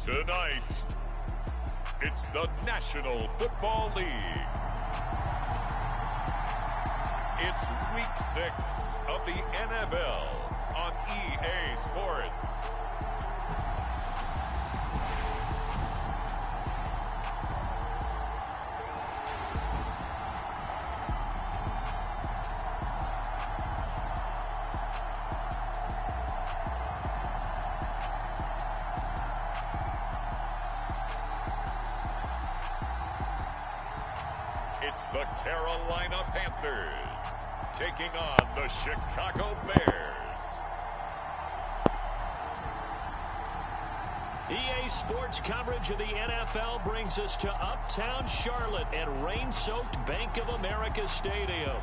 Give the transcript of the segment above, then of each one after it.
Tonight, it's the National Football League. It's Week 6 of the NFL on EA Sports. It's the Carolina Panthers taking on the Chicago Bears. EA Sports coverage of the NFL brings us to Uptown Charlotte at rain-soaked Bank of America Stadium.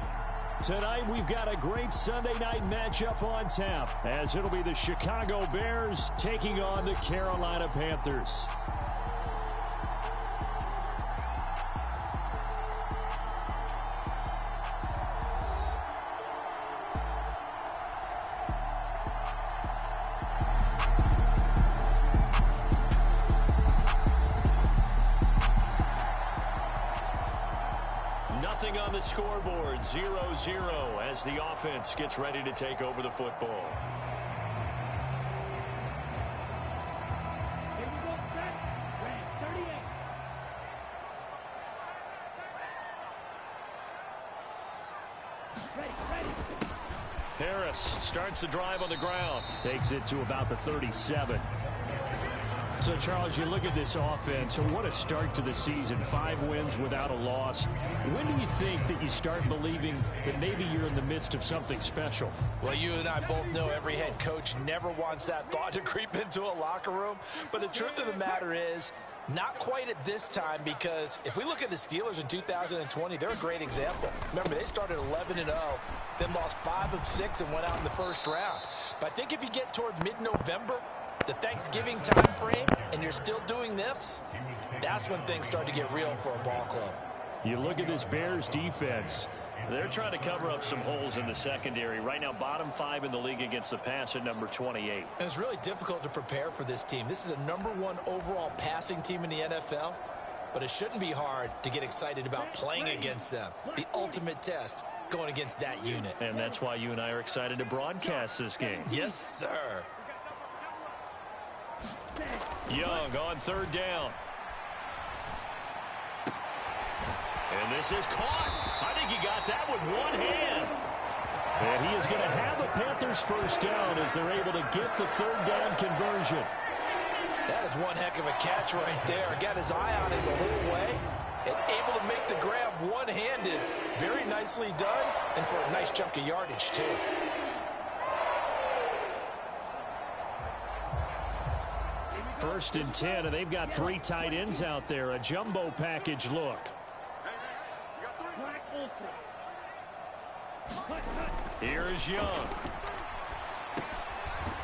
Tonight we've got a great Sunday night matchup on tap, as it'll be the Chicago Bears taking on the Carolina Panthers. Nothing on the scoreboard, 0-0 as the offense gets ready to take over the football. Harris starts the drive on the ground. Takes it to about the 37. So, Charles, you look at this offense, and what a start to the season. 5 wins without a loss. When do you think that you start believing that maybe you're in the midst of something special? Well, you and I both know every head coach never wants that thought to creep into a locker room. But the truth of the matter is, not quite at this time, because if we look at the Steelers in 2020, they're a great example. Remember, they started 11-0, then lost 5 of 6 and went out in the first round. But I think if you get toward mid-November, the Thanksgiving time frame, and you're still doing this, that's when things start to get real for a ball club. You look at this Bears defense. They're trying to cover up some holes in the secondary. Right now, bottom 5 in the league against the pass at number 28. And it's really difficult to prepare for this team. This is a #1 overall passing team in the NFL, but it shouldn't be hard to get excited about playing against them. The ultimate test going against that unit. And that's why you and I are excited to broadcast this game. Yes, sir. Young on 3rd down. And this is caught. I think he got that with one hand. And he is going to have a Panthers first down as they're able to get the 3rd down conversion. That is one heck of a catch right there. Got his eye on it the whole way and able to make the grab one-handed. Very nicely done, and for a nice chunk of yardage, too. First and 10, and they've got 3 tight ends out there. A jumbo package look. Here's Young.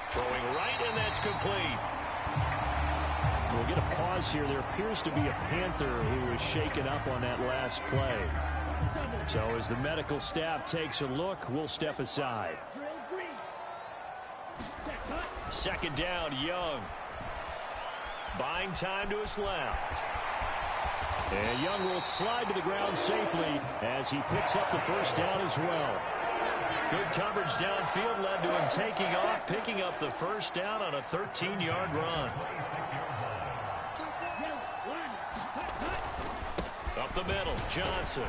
Throwing right, and that's complete. We'll get a pause here. There appears to be a Panther who was shaken up on that last play. So as the medical staff takes a look, we'll step aside. 2nd down, Young. Buying time to his left. And Young will slide to the ground safely as he picks up the first down as well. Good coverage downfield led to him taking off, picking up the first down on a 13-yard run. Up the middle, Johnson.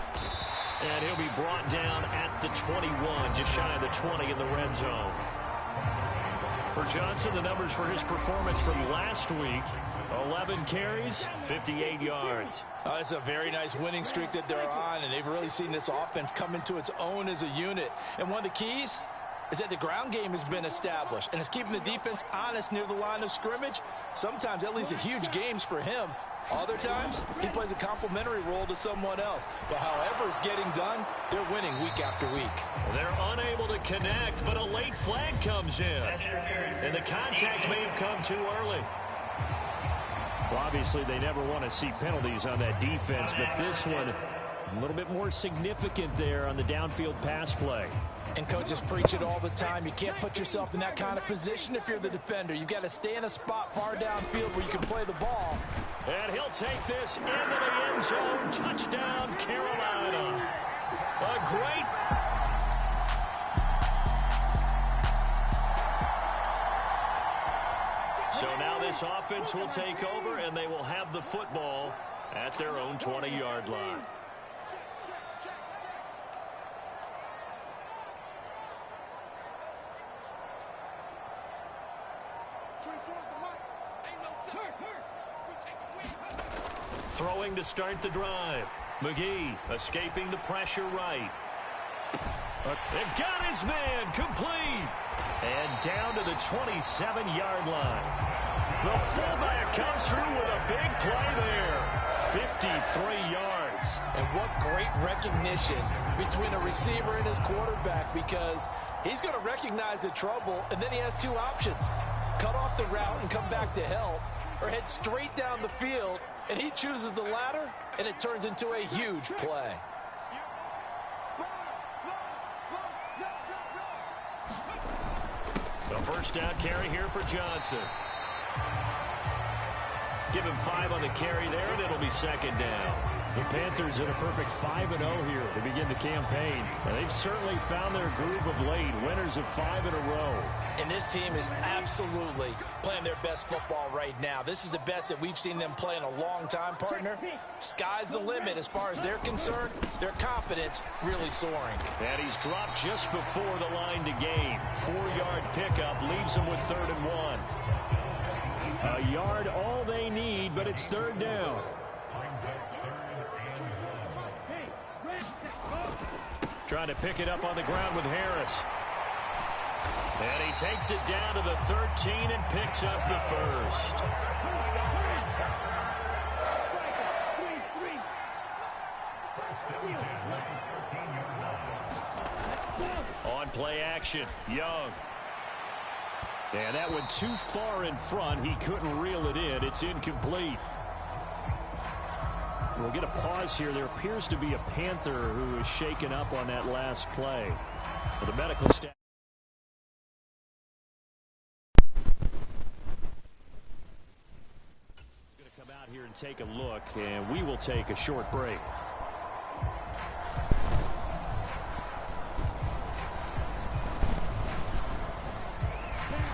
And he'll be brought down at the 21, just shy of the 20 in the red zone. For Johnson, the numbers for his performance from last week: 11 carries, 58 yards. It's a very nice winning streak that they're on, and they've really seen this offense come into its own as a unit. And one of the keys is that the ground game has been established, and it's keeping the defense honest near the line of scrimmage. Sometimes that leads to huge games for him. Other times, he plays a complementary role to someone else. But however it's getting done, they're winning week after week. They're unable to connect, but a late flag comes in. And the contact may have come too early. Well, obviously, they never want to see penalties on that defense, but this one A little bit more significant there on the downfield pass play. And coaches preach it all the time. You can't put yourself in that kind of position if you're the defender. You've got to stay in a spot far downfield where you can play the ball. And he'll take this into the end zone. Touchdown, Carolina. A great... So now this offense will take over, and they will have the football at their own 20-yard line. Throwing to start the drive. McGee escaping the pressure right. It got his man complete. And down to the 27-yard line. The fullback comes through with a big play there. 53 yards. And what great recognition between a receiver and his quarterback, because he's going to recognize the trouble, and then he has two options. Cut off the route and come back to help, or head straight down the field, and he chooses the latter, and it turns into a huge play. The first down carry here for Johnson. Give him 5 on the carry there, and it'll be second down. The Panthers in a perfect 5-0 here to begin the campaign. And they've certainly found their groove of late, winners of 5 in a row. And this team is absolutely playing their best football right now. This is the best that we've seen them play in a long time, partner. Sky's the limit as far as they're concerned. Their confidence really soaring. And he's dropped just before the line to gain. 4-yard pickup leaves him with 3rd and 1. A yard all they need, but it's 3rd down. Trying to pick it up on the ground with Harris. And he takes it down to the 13 and picks up the first. On play action, Young. And that went too far in front. He couldn't reel it in. It's incomplete. We'll get a pause here. There appears to be a Panther who is shaken up on that last play. For the medical staff. Going to come out here and take a look, and we will take a short break.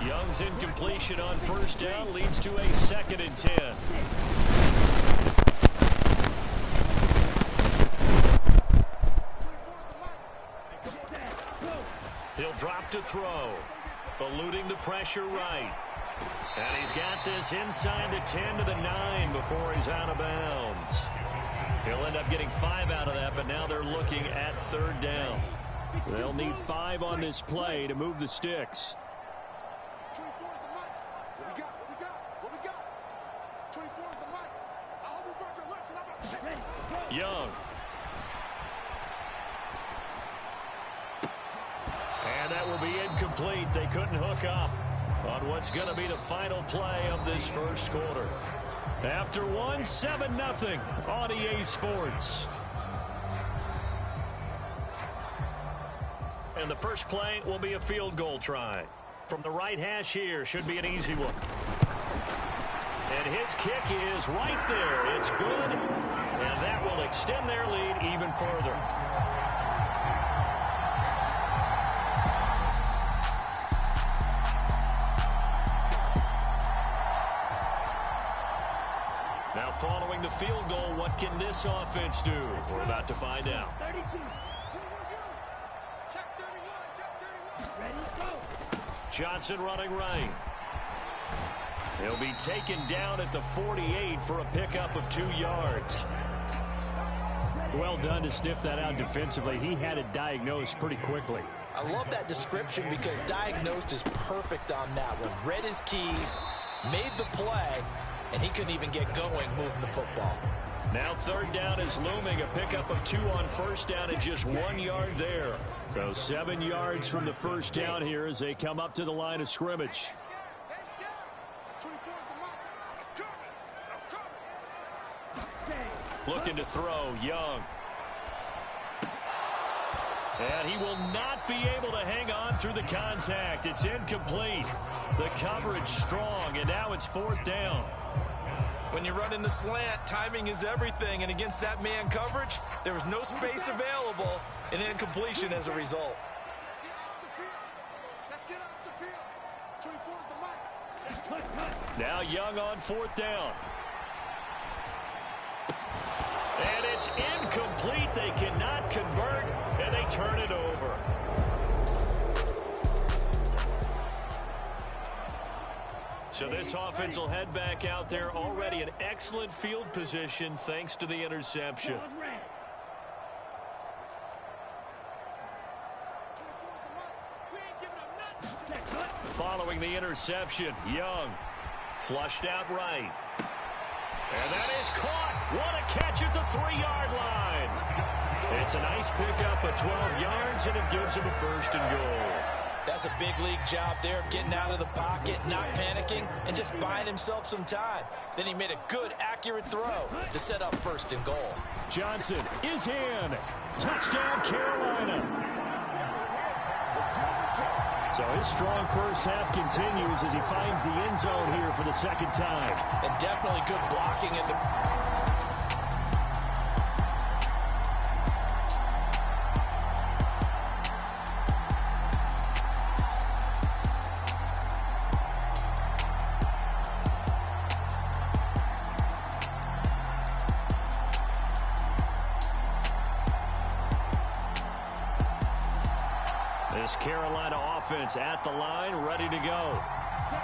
Young's incompletion on first down leads to a 2nd and 10. He'll drop to throw, eluding the pressure right. And he's got this inside the 10 to the 9 before he's out of bounds. He'll end up getting 5 out of that, but now they're looking at 3rd down. They'll need 5 on this play to move the sticks. Young. And that will be incomplete. They couldn't hook up on what's going to be the final play of this first quarter. After 7-0 on EA Sports. And the first play will be a field goal try. From the right hash here, should be an easy one. And his kick is right there. It's good. And that will extend their lead even further. Now following the field goal, what can this offense do? We're about to find out. Johnson running right. He'll be taken down at the 48 for a pickup of 2 yards. Well done to sniff that out defensively. He had it diagnosed pretty quickly. I love that description because diagnosed is perfect on that one. Read his keys, made the play, and he couldn't even get going moving the football. Now 3rd down is looming. A pickup of 2 on first down and just 1 yard there. So 7 yards from the first down here as they come up to the line of scrimmage. Looking to throw, Young. And he will not be able to hang on through the contact. It's incomplete. The coverage strong, and now it's 4th down. When you run in the slant, timing is everything. And against that man coverage, there was no space available, and incompletion as a result. Now Young on 4th down. And it's incomplete. They cannot convert, and they turn it over. So this offense will head back out there, already in excellent field position thanks to the interception. Following the interception, Young flushed out right. And that is caught. What a catch at the 3-yard line. It's a nice pickup of 12 yards, and it gives him a 1st and goal. That's a big league job there of getting out of the pocket, not panicking, and just buying himself some time. Then he made a good, accurate throw to set up 1st and goal. Johnson is in. Touchdown, Carolina. So his strong first half continues as he finds the end zone here for the 2nd time. And definitely good blocking at the... This Carolina offense at the line, ready to go.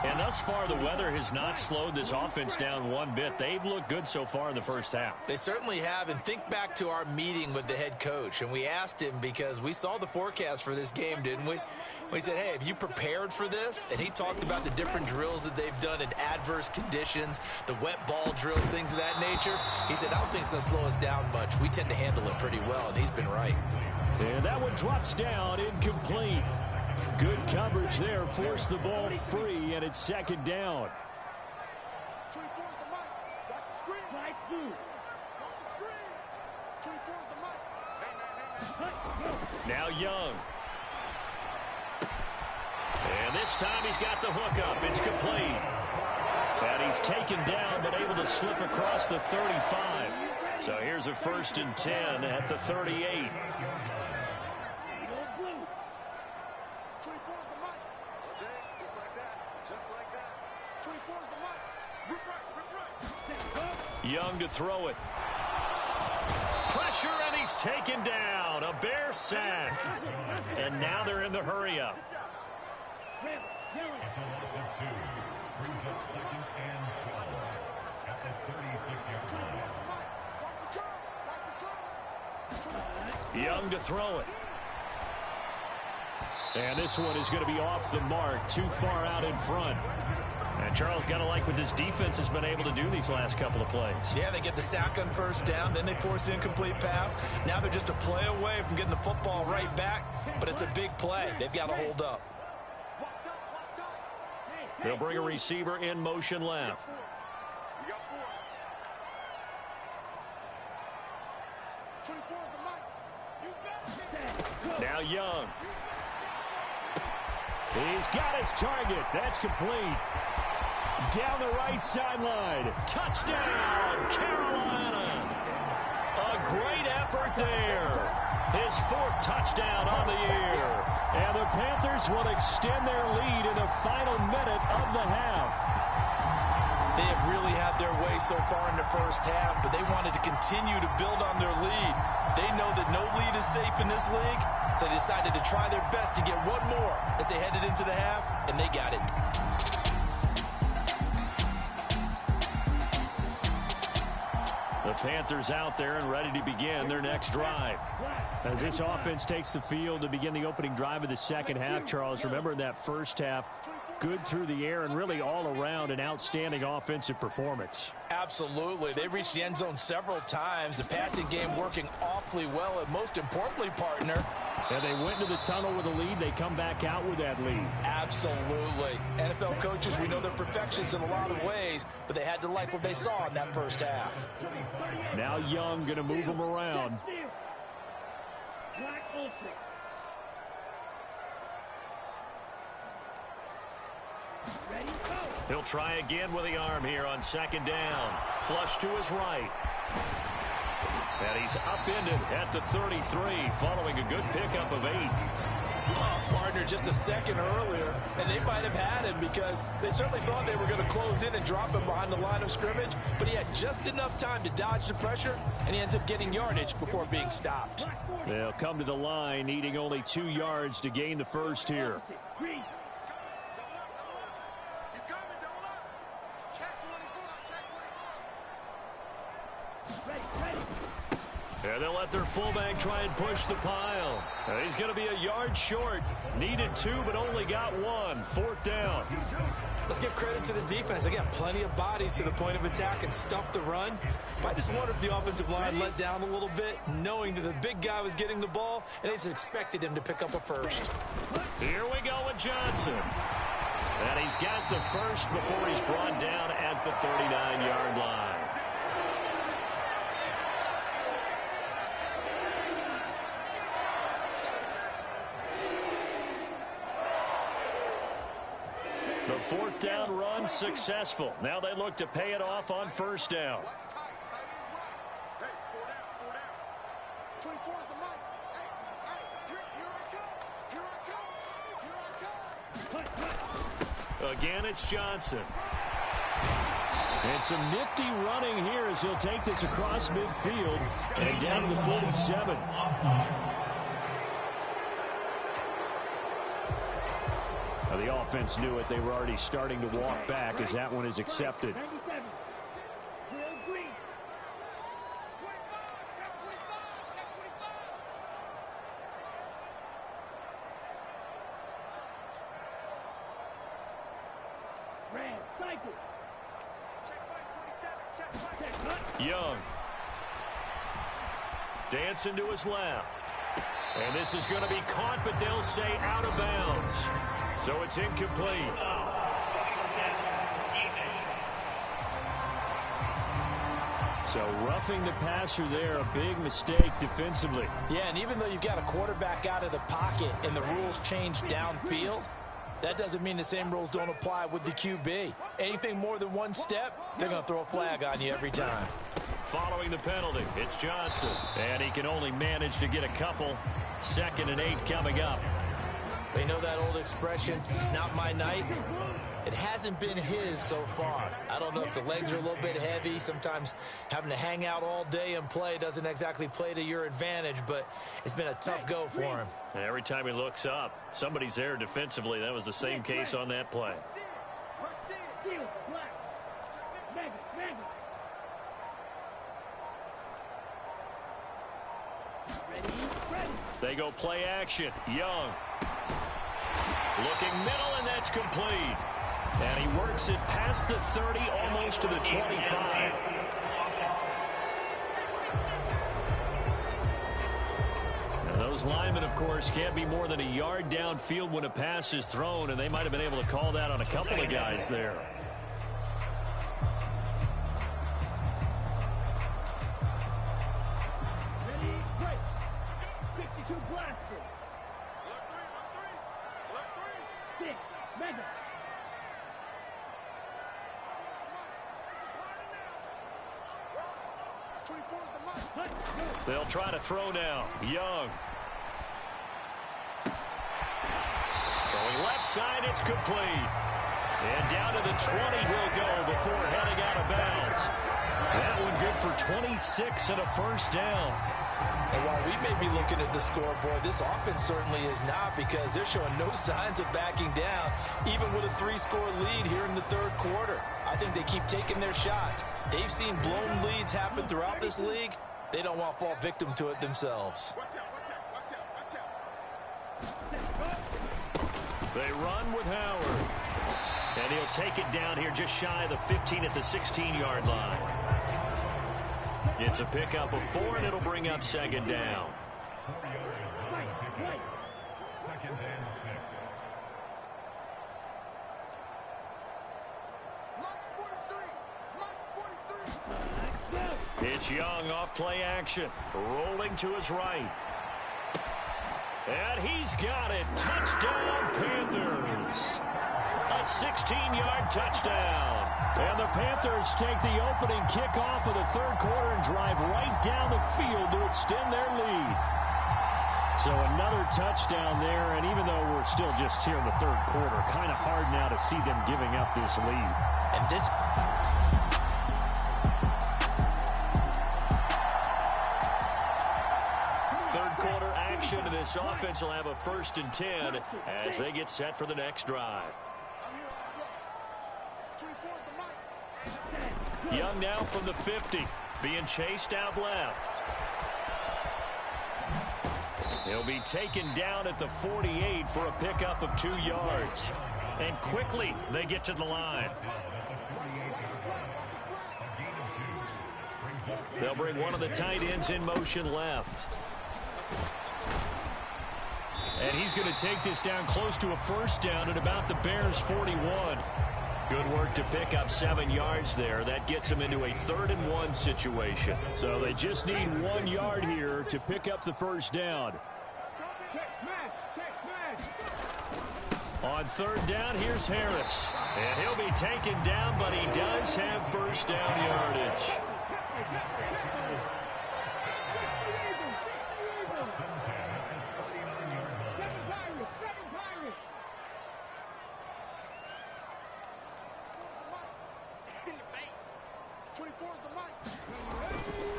And thus far, the weather has not slowed this offense down one bit. They've looked good so far in the first half. They certainly have. And think back to our meeting with the head coach. And we asked him, because we saw the forecast for this game, didn't we? We said, hey, have you prepared for this? And he talked about the different drills that they've done in adverse conditions, the wet ball drills, things of that nature. He said, I don't think it's going to slow us down much. We tend to handle it pretty well, and he's been right. And that one drops down, incomplete. Good coverage there, forced the ball free, and it's 2nd down. Now Young. And this time he's got the hookup. It's complete. And he's taken down, but able to slip across the 35. So here's a 1st and 10 at the 38. Young to throw it. Pressure, and he's taken down. A Bear sack. And now they're in the hurry-up. Young to throw it. And this one is going to be off the mark, too far out in front. And Charles, got to like what this defense has been able to do these last couple of plays. Yeah, they get the sack on 1st down, then they force the incomplete pass. Now they're just a play away from getting the football right back, but it's a big play. They've got to hold up. They'll bring a receiver in motion left. Now Young. He's got his target. That's complete. Down the right sideline. Touchdown, Carolina. A great effort there. His 4th touchdown on the year. And the Panthers will extend their lead in the final minute of the half. They have really had their way so far in the first half, but they wanted to continue to build on their lead. They know that no lead is safe in this league, so they decided to try their best to get one more as they headed into the half, and they got it. The Panthers out there and ready to begin their next drive. As this offense takes the field to begin the opening drive of the second half, Charles, remember in that first half, good through the air and really all around an outstanding offensive performance. Absolutely. They reached the end zone several times. The passing game working awfully well, and most importantly, partner. And they went into the tunnel with a lead. They come back out with that lead. Absolutely. NFL coaches, we know they're perfectionists in a lot of ways, but they had to like what they saw in that first half. Now Young going to move them around. He'll try again with the arm here on second down. Flush to his right. And he's upended at the 33 following a good pickup of 8. Partner just a second earlier, and they might have had him because they certainly thought they were going to close in and drop him behind the line of scrimmage, but he had just enough time to dodge the pressure, and he ends up getting yardage before being stopped. They'll come to the line, needing only 2 yards to gain the first here. And they'll let their fullback try and push the pile. He's going to be a yard short. Needed 2, but only got 1. 4th down. Let's give credit to the defense. They got plenty of bodies to the point of attack and stuffed the run. But I just wonder if the offensive line let down a little bit, knowing that the big guy was getting the ball, and they just expected him to pick up a first. Here we go with Johnson. And he's got the first before he's brought down at the 39-yard line. The 4th down run successful. Now they look to pay it off on 1st down. Again, it's Johnson. And some nifty running here as he'll take this across midfield and down to the 47. The offense knew it. They were already starting to walk back as that one is accepted. Young. Dancing to his left. And this is going to be caught, but they'll say out of bounds. So it's incomplete. So roughing the passer there, a big mistake defensively. Yeah, and even though you've got a quarterback out of the pocket and the rules change downfield, that doesn't mean the same rules don't apply with the QB. Anything more than one step, they're going to throw a flag on you every time. Following the penalty, it's Johnson. And he can only manage to get a couple. 2nd and 8 coming up. They know that old expression, it's not my night. It hasn't been his so far. I don't know if the legs are a little bit heavy. Sometimes having to hang out all day and play doesn't exactly play to your advantage, but it's been a tough go for him. Every time he looks up, somebody's there defensively. That was the same case on that play. They go play action. Young. Looking middle, and that's complete. And he works it past the 30, almost to the 25. And those linemen, of course, can't be more than a yard downfield when a pass is thrown, and they might have been able to call that on a couple of guys there. They'll try to throw now. Young. Throwing left side, it's complete. And down to the 20 he'll go before heading out of bounds. That one good for 26 and a first down. And while we may be looking at the scoreboard, this offense certainly is not, because they're showing no signs of backing down, even with a 3-score lead here in the 3rd quarter. I think they keep taking their shots. They've seen blown leads happen throughout this league. They don't want to fall victim to it themselves. They run with Howard. And he'll take it down here just shy of the 15 at the 16-yard line. It's a pickup of 4, and it'll bring up 2nd down. It's Young off play action. Rolling to his right. And he's got it. Touchdown, Panthers. A 16-yard touchdown. And the Panthers take the opening kickoff of the third quarter and drive right down the field to extend their lead. So another touchdown there, and even though we're still just here in the third quarter, kind of hard now to see them giving up this lead. And this... Third quarter action, and this offense will have a 1st and 10 as they get set for the next drive. Young now from the 50, being chased out left. He'll be taken down at the 48 for a pickup of 2 yards. And quickly, they get to the line. They'll bring one of the tight ends in motion left. And he's going to take this down close to a 1st down at about the Bears' 41. Good work to pick up 7 yards there. That gets them into a 3rd and 1 situation. So they just need 1 yard here to pick up the 1st down. On 3rd down, here's Harris. And he'll be taken down, but he does have 1st down yardage.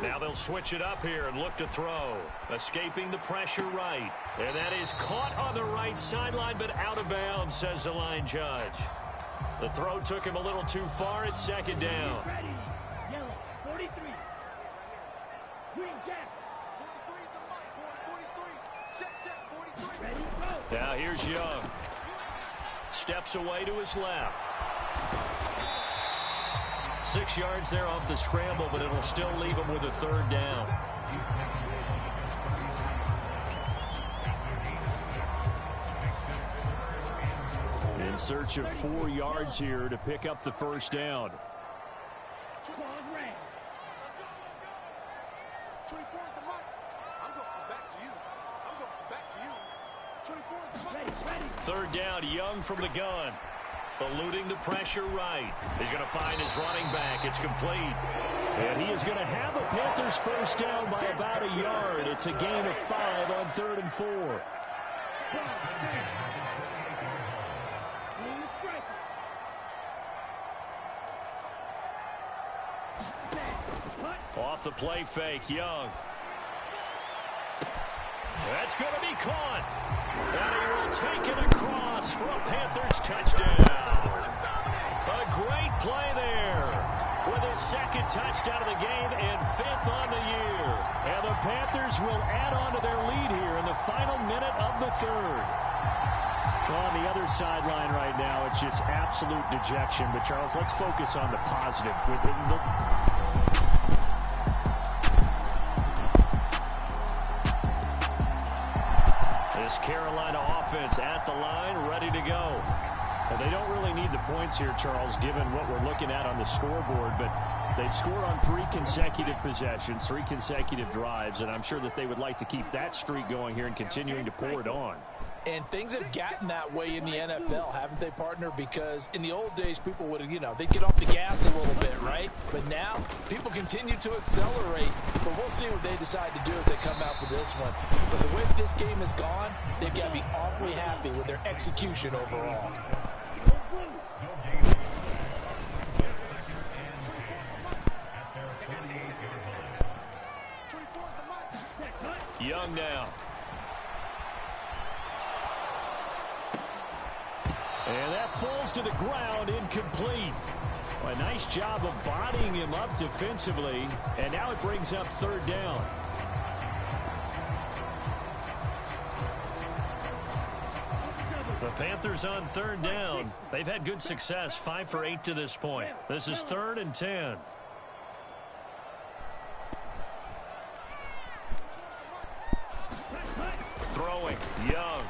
Now they'll switch it up here and look to throw. Escaping the pressure right. And that is caught on the right sideline, but out of bounds, says the line judge. The throw took him a little too far at 2nd down. Now here's Young. Steps away to his left. 6 yards there off the scramble, but it'll still leave him with a 3rd down. In search of 4 yards here to pick up the 1st down. Third down, Young from the gun. Eluding the pressure right. He's going to find his running back. It's complete. And he is going to have a Panthers 1st down by about a yard. It's a gain of 5 on 3rd and 4. Off the play fake, Young. That's going to be caught. And he will take it across for a Panthers touchdown. A great play there with his 2nd touchdown of the game and 5th on the year. And the Panthers will add on to their lead here in the final minute of the 3rd. Well, on the other sideline right now, it's just absolute dejection. But, Charles, let's focus on the positive. This Carolina offense at the line, ready to go. Well, they don't really need the points here, Charles, given what we're looking at on the scoreboard, but they've scored on 3 consecutive possessions, 3 consecutive drives, and I'm sure that they would like to keep that streak going here and continuing to pour it on. And things have gotten that way in the NFL, haven't they, partner? Because in the old days, people would, they'd get off the gas a little bit, right? But now, people continue to accelerate. But we'll see what they decide to do as they come out with this one. But the way this game has gone, they've got to be awfully happy with their execution overall. Young now. And that falls to the ground, incomplete. Well, a nice job of bodying him up defensively, and now it brings up 3rd down. The Panthers on 3rd down. They've had good success, 5 for 8 to this point. This is 3rd and 10. Throwing, Young.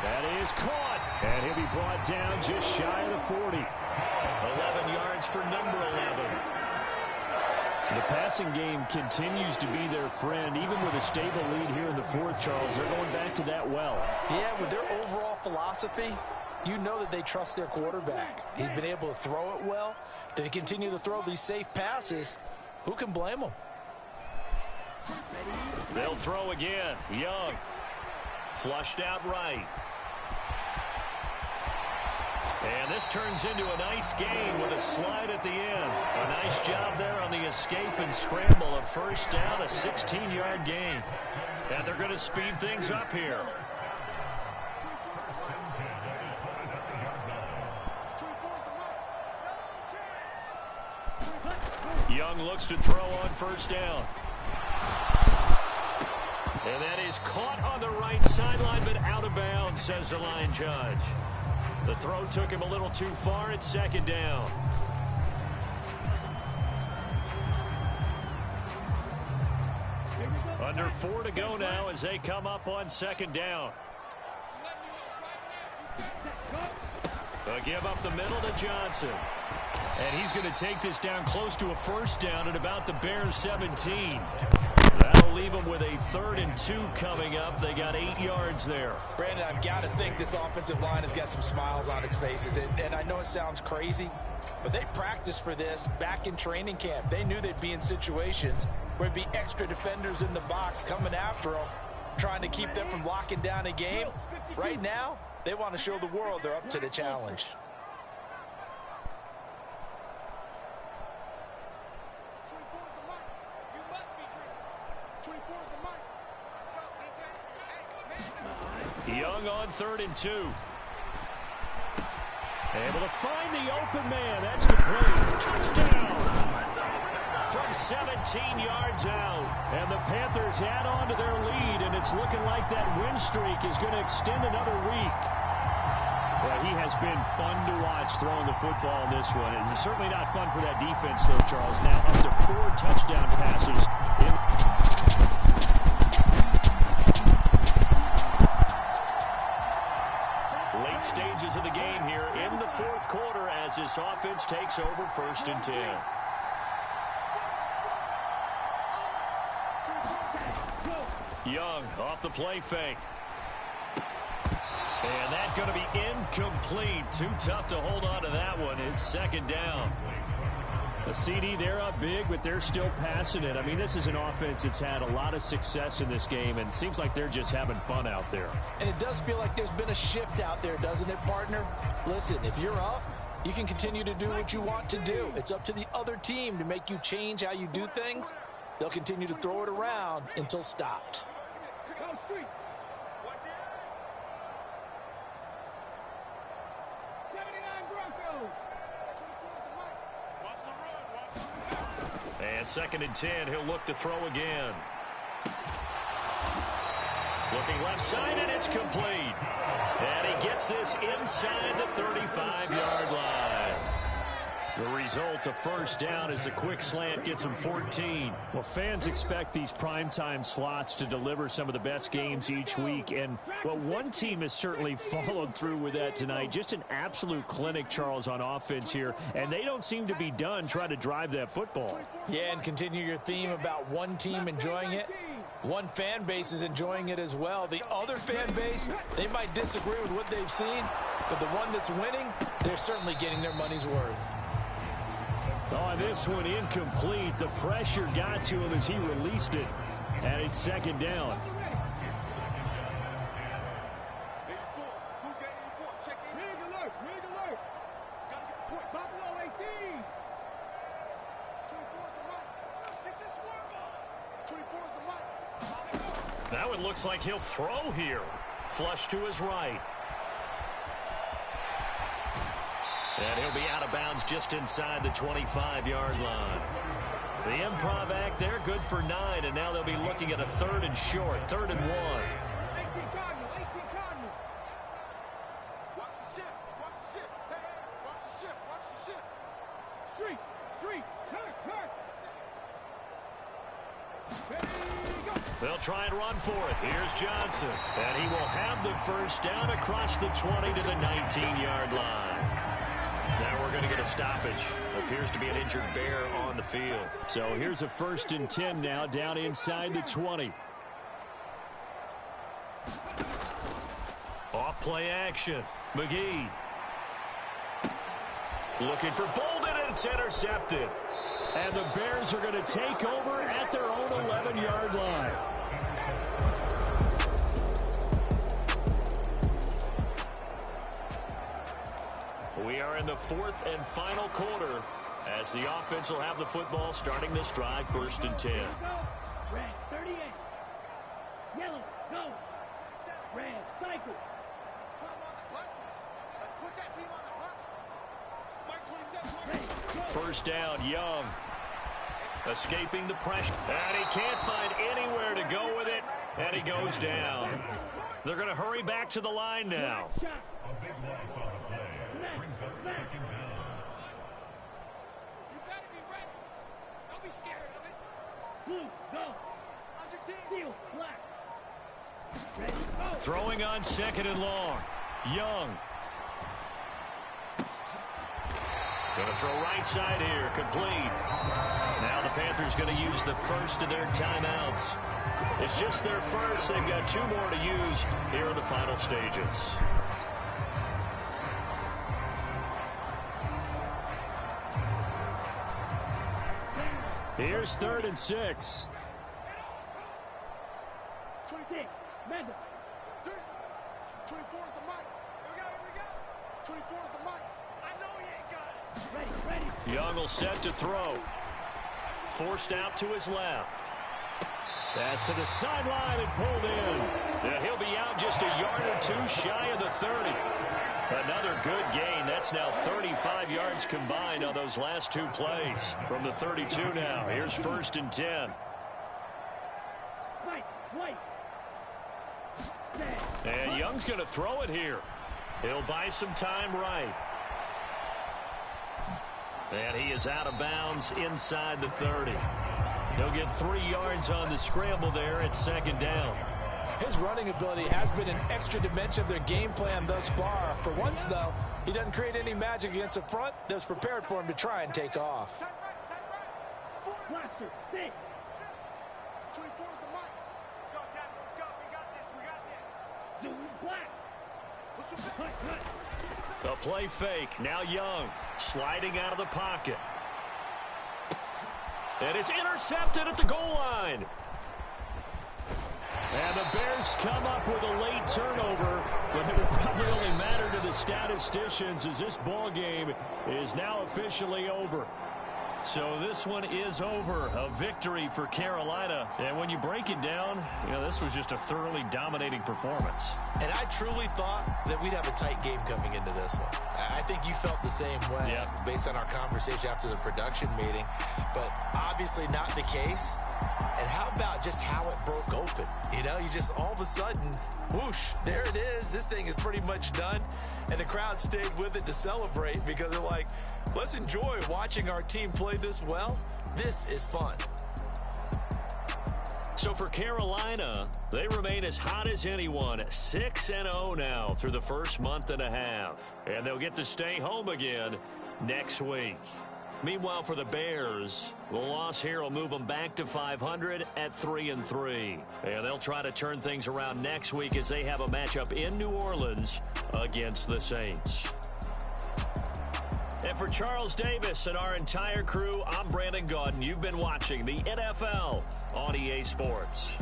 That is caught, and he'll be brought down just shy of the 40. 11 yards for number 11. The passing game continues to be their friend, even with a stable lead here in the 4th, Charles. They're going back to that well. Yeah, with their overall philosophy, you know that they trust their quarterback. He's been able to throw it well. If they continue to throw these safe passes, who can blame them? They'll throw again. Young. Flushed out right. And this turns into a nice gain with a slide at the end. A nice job there on the escape and scramble. A first down, a 16-yard gain. And they're going to speed things up here. Young looks to throw on first down. And that is caught on the right sideline, but out of bounds, says the line judge. The throw took him a little too far at second down. Under 4 to go now as they come up on second down. They'll give up the middle to Johnson. And he's going to take this down close to a first down at about the Bears 17. That'll leave them with a 3rd and 2 coming up. They got 8 yards there. Brandon, I've got to think this offensive line has got some smiles on its faces. And I know it sounds crazy, but they practiced for this back in training camp. They knew they'd be in situations where there'd be extra defenders in the box coming after them, trying to keep them from locking down a game. Right now, they want to show the world they're up to the challenge. Young on 3rd and 2. Able to find the open man. That's complete. Touchdown. From 17 yards out. And the Panthers add on to their lead, and it's looking like that win streak is going to extend another week. Well, he has been fun to watch throwing the football in this one. It's certainly not fun for that defense, though, Charles. Now up to 4 touchdown passes in late stages of the game here in the 4th quarter as this offense takes over 1st and 10. Young off the play fake. And that's going to be incomplete. Too tough to hold on to that one. It's 2nd down. The CD, they're up big, but they're still passing it. I mean, this is an offense that's had a lot of success in this game, and it seems like they're just having fun out there. And it does feel like there's been a shift out there, doesn't it, partner? Listen, if you're up, you can continue to do what you want to do. It's up to the other team to make you change how you do things. They'll continue to throw it around until stopped. And 2nd and 10, he'll look to throw again. Looking left side, and it's complete. And he gets this inside the 35-yard line. The result, a first down, as the quick slant gets him 14. Well, fans expect these primetime slots to deliver some of the best games each week. And, well, one team has certainly followed through with that tonight. Just an absolute clinic, Charles, on offense here. And they don't seem to be done trying to drive that football. Yeah, and continue your theme about one team enjoying it. One fan base is enjoying it as well. The other fan base, they might disagree with what they've seen, but the one that's winning, they're certainly getting their money's worth. Oh, this one incomplete. The pressure got to him as he released it. And it's 2nd down. That one looks like he'll throw here. Flush to his right. And he'll be out of bounds just inside the 25-yard line. The improv act there, good for 9, and now they'll be looking at a 3rd and short, 3rd and 1. They'll try and run for it. Here's Johnson, and he will have the first down across the 20 to the 19-yard line. Now we're going to get a stoppage. Appears to be an injured Bear on the field. So here's a 1st and 10 now down inside the 20. Off play action. McGee. Looking for Bolden, and it's intercepted. And the Bears are going to take over at their own 11-yard line. We are in the fourth and final quarter as the offense will have the football starting this drive, 1st and 10. Red, 38. Yellow, go. Red, cycle. Let's put that team on the hunt. Mark 27. First down, Young. Escaping the pressure. And he can't find anywhere to go with it. And he goes down. They're going to hurry back to the line now. A big loss on the play. Brings up 2nd down. You better be ready. Don't be scared of it. Blue, go. Under team. Steel, black. Ready, go. Throwing on 2nd and long. Young. Going to throw right side here. Complete. Now the Panthers going to use the first of their timeouts. It's just their first. They've got 2 more to use here in the final stages. Here's 3rd and 6. 26. Mega. 24 is the mic. Here we go. 24 is the mic. I know he ain't got it. Ready. Young will set to throw. Forced out to his left. That's to the sideline and pulled in. Yeah, he'll be out just a yard or 2 shy of the 30. Another good gain. That's now 35 yards combined on those last 2 plays. From the 32 now. Here's 1st and 10. And Young's going to throw it here. He'll buy some time right. And he is out of bounds inside the 30. He'll get 3 yards on the scramble there at 2nd down. His running ability has been an extra dimension of their game plan thus far. For once, though, he doesn't create any magic against the front that's prepared for him to try and take off. Blaster, 6. 24 is the mic. Let's go, Jack. Let's go. We got this. We got this. Black. The play fake. Now Young sliding out of the pocket. And it's intercepted at the goal line. And the Bears come up with a late turnover, but it will probably only matter to the statisticians as this ball game is now officially over. So this one is over. A victory for Carolina. And when you break it down, you know, this was just a thoroughly dominating performance. And I truly thought that we'd have a tight game coming into this one. I think you felt the same way based on our conversation after the production meeting. But obviously not the case. And how about just how it broke open? You know, you just all of a sudden, whoosh, there it is. This thing is pretty much done. And the crowd stayed with it to celebrate because they're like, let's enjoy watching our team play this well. This is fun. So for Carolina, they remain as hot as anyone, 6-0 now through the first month and a half. And they'll get to stay home again next week. Meanwhile, for the Bears, the loss here will move them back to 500 at 3-3. And they'll try to turn things around next week as they have a matchup in New Orleans against the Saints. And for Charles Davis and our entire crew, I'm Brandon Gaudin. You've been watching the NFL on EA Sports.